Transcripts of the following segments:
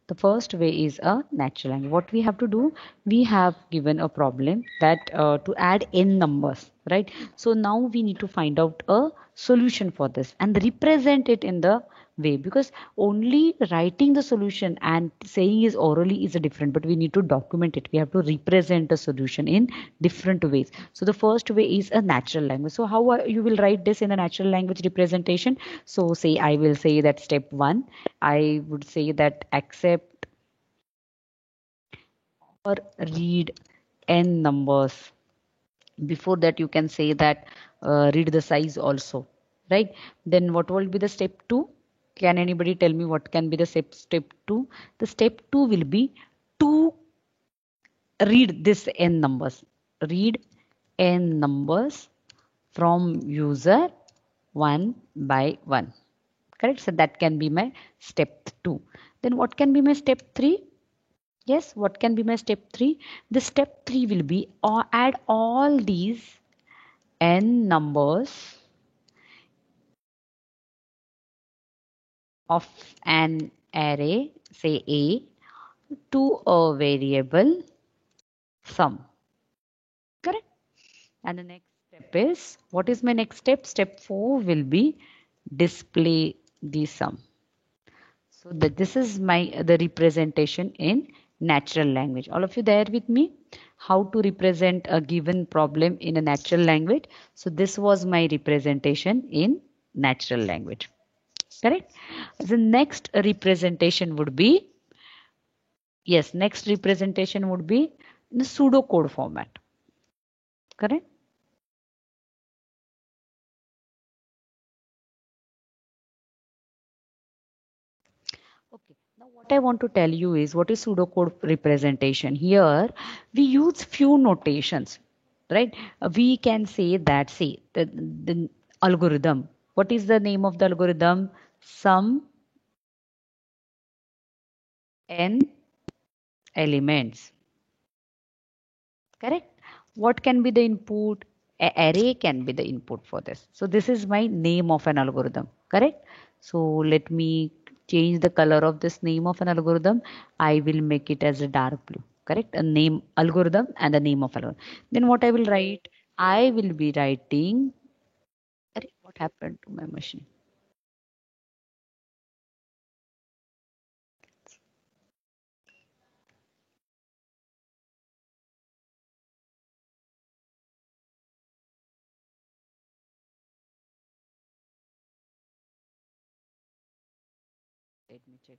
The first way is a natural language. What we have to do, we have given a problem that to add n numbers, right? So now we need to find out a solution for this and represent it in the way, because only writing the solution and saying is orally is a different, but we need to document it. We have to represent the solution in different ways. So the first way is a natural language. So how you will write this in a natural language representation? So say I will say that step 1, I would say that accept or read n numbers. Before that you can say that read the size also, right? Then what will be the step 2? Can anybody tell me what can be the step 2? The step 2 will be to read this n numbers. Read n numbers from user one by one. Correct? So that can be my step 2. Then what can be my step 3? Yes, what can be my step 3? The step 3 will be add all these n numbers of an array, say A, to a variable sum. Correct? And the next step is, what is my next step? Step 4 will be display the sum. So that this is the representation in natural language. All of you there with me? How to represent a given problem in a natural language? So this was my representation in natural language. Correct? The next representation would be, yes, next representation would be in the pseudocode format. Correct? Okay. Now what I want to tell you is what is pseudocode representation. Here we use few notations, right? We can say that, say the algorithm. What is the name of the algorithm? Sum n elements. Correct? What can be the input? Array can be the input for this. So this is my name of an algorithm. Correct? So let me change the color of this name of an algorithm. I will make it as a dark blue. Correct? A name algorithm and the name of algorithm. Then what I will write? I will be writing. Array, what happened to my machine? Let me check.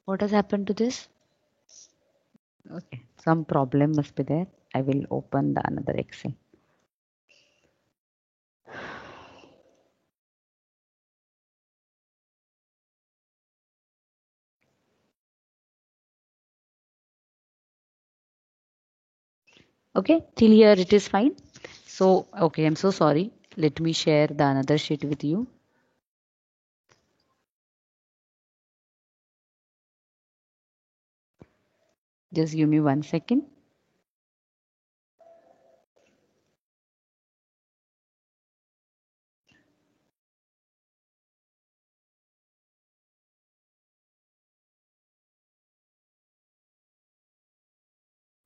What has happened to this? Okay, some problem must be there. I will open the another Excel. Okay, till here it is fine. So, okay, I'm so sorry. Let me share the another sheet with you. Just give me 1 second.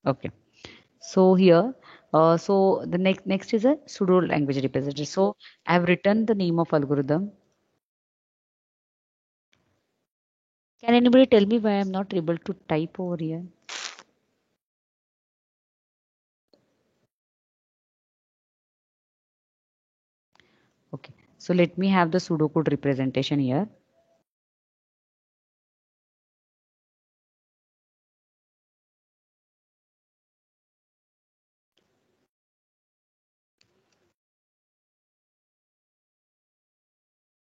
Okay. So here, so the next is a pseudo language representative. So I have written the name of algorithm. Can anybody tell me why I'm not able to type over here? Okay. So let me have the pseudocode representation here.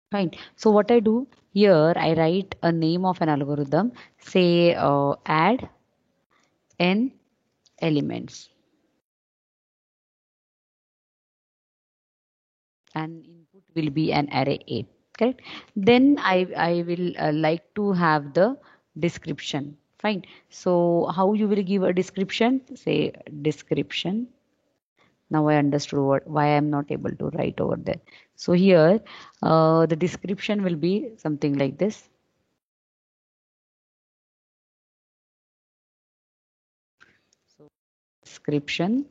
Fine. So what I do here, I write a name of an algorithm, say add n elements. and input will be an array A. Correct. Then I will like to have the description. Fine. So how you will give a description? Say description. Now I understood why I am not able to write over there. So here the description will be something like this. So description.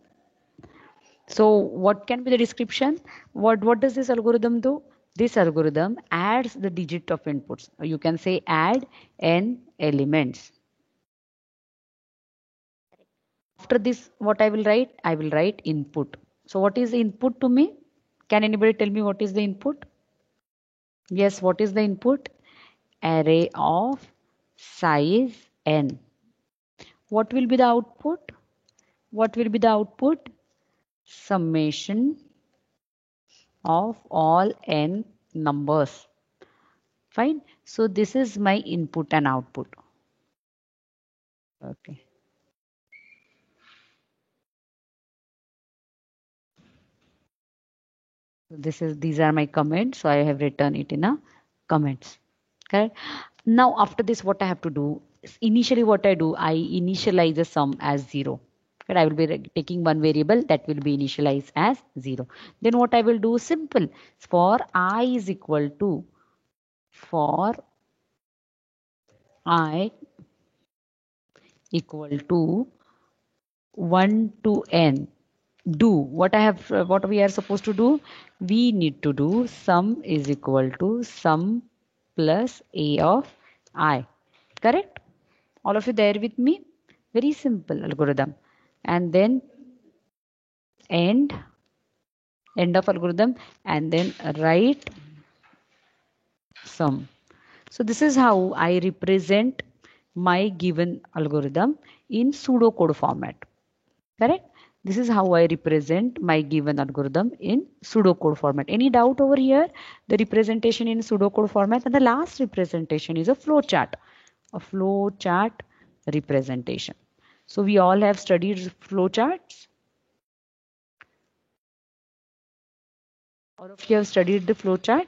So what can be the description? What does this algorithm do? This algorithm adds the digit of inputs. You can say add n elements. After this, what I will write? I will write input. So what is the input to me? Can anybody tell me what is the input? Yes, what is the input? Array of size n. What will be the output? What will be the output? Summation of all n numbers. Fine. So this is my input and output. Okay. So these are my comments. So I have written it in a comments. Correct. Now after this, what I have to do is initially what I do, I initialize the sum as 0. But I will be taking one variable that will be initialized as 0. Then what I will do, simple. For I is equal to, for I equal to 1 to n, do what I have, what we are supposed to do. We need to do sum is equal to sum plus a of I. Correct? All of you there with me? Very simple algorithm. And then end of algorithm, and then write sum. So this is how I represent my given algorithm in pseudocode format. Correct? This is how I represent my given algorithm in pseudocode format. Any doubt over here? The representation in pseudocode format, and the last representation is a flowchart. A flowchart representation. So we all have studied flowcharts. All of you have studied the flowchart.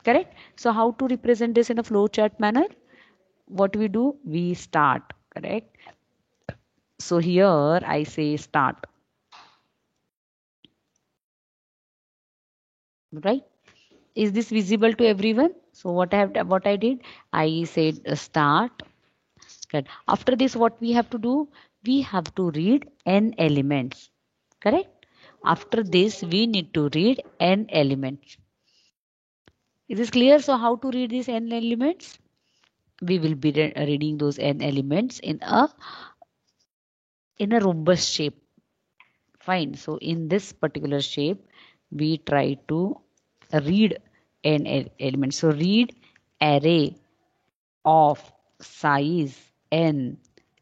Correct? So how to represent this in a flowchart manner? What we do? We start. Correct? So here I say start. Right? Is this visible to everyone? So what I did, I said start. Correct. After this, what we have to do? We have to read n elements. Correct? After this, we need to read n elements. Is this clear? So how to read these n elements? We will be reading those n elements in a robust shape. Fine. So in this particular shape, we try to read n elements. So read array of size n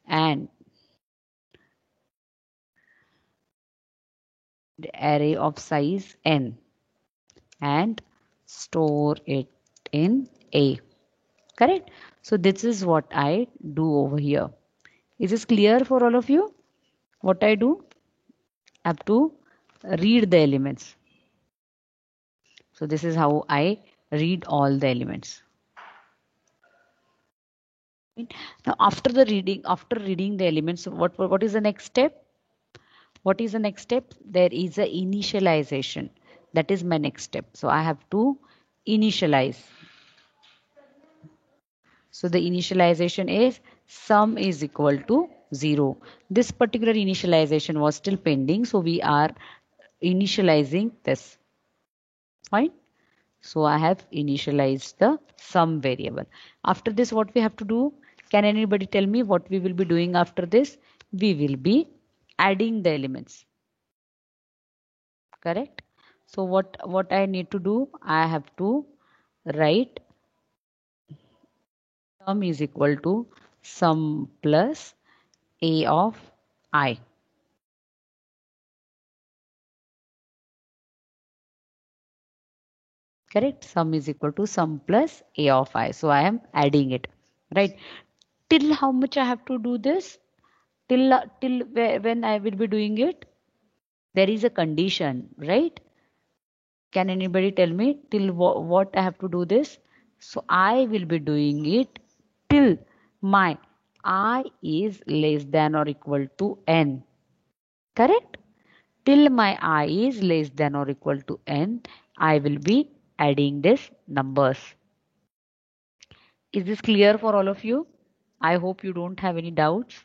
and the array of size n and store it in A. Correct? So this is what I do over here. Is this clear for all of you? What I do? I have to read the elements. So this is how I read all the elements. Now after reading the elements, what is the next step? What is the next step? There is a initialization. That is my next step. So I have to initialize. So the initialization is sum is equal to 0. This particular initialization was still pending. So we are initializing this. Fine. So I have initialized the sum variable. After this, what we have to do? Can anybody tell me what we will be doing after this? We will be adding the elements. Correct? So what I need to do? I have to write sum is equal to sum plus a of I. Correct? Sum is equal to sum plus a of I. So I am adding it. Right? Till how much I have to do this? Till when I will be doing it? There is a condition, right? Can anybody tell me till what I have to do this? So I will be doing it till my I is less than or equal to n. Correct? Till my I is less than or equal to n, I will be adding these numbers. Is this clear for all of you? I hope you don't have any doubts.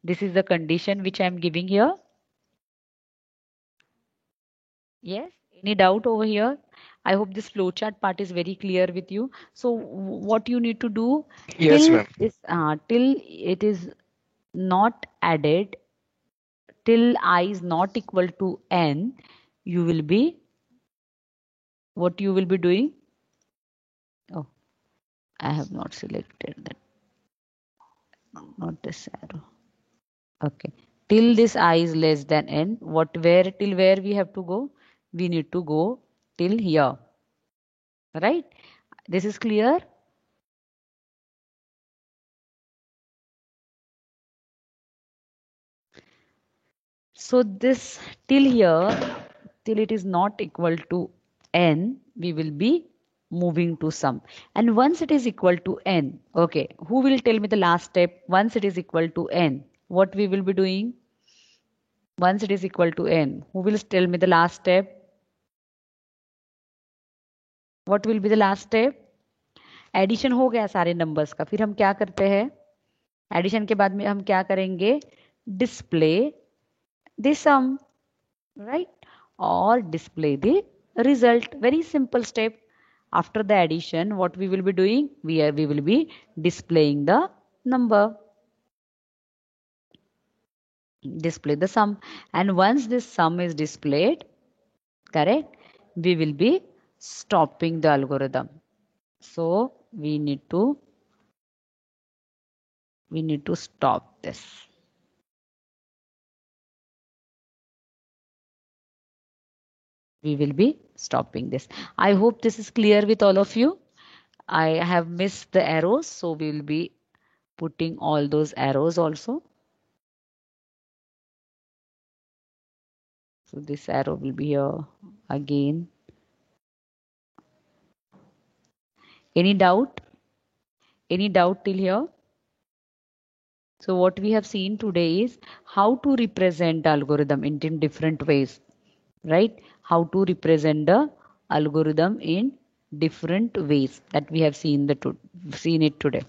This is the condition which I am giving here. Yes, any doubt over here? I hope this flowchart part is very clear with you. So what you need to do Yes, till ma'am. till it is not added, till I is not equal to n, you will be, what you will be doing? Oh, I have not selected that, not this arrow. Okay. Till this I is less than n, till where we have to go? We need to go till here. Right? This is clear? So this till here, till it is not equal to n, we will be moving to sum. And once it is equal to n, okay, who will tell me the last step? Once it is equal to n, what we will be doing? Once it is equal to n, who will tell me the last step? What will be the last step? Addition हो गया सारे numbers का, फिर हम क्या करते हैं? Addition के बाद में हम क्या करेंगे? Display the sum, right? Or display the result. Very simple step. After the addition, what we will be doing? We will be displaying the number. Display the sum. And once this sum is displayed, correct, we will be stopping the algorithm. So we need to stop this. We will be stopping this. I hope this is clear with all of you. I have missed the arrows, so we will be putting all those arrows also. So this arrow will be here again. Any doubt? Any doubt till here? So what we have seen today is how to represent algorithm in different ways, right? How to represent the algorithm in different ways that we have seen it today.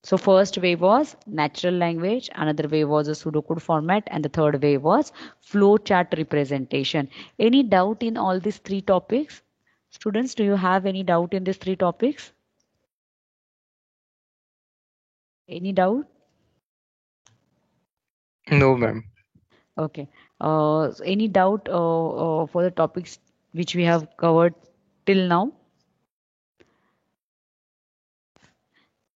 So first way was natural language, another way was a pseudocode format, and the third way was flowchart representation. Any doubt in all these three topics? Students, do you have any doubt in these three topics? Any doubt? No, ma'am. Okay. So any doubt for the topics which we have covered till now?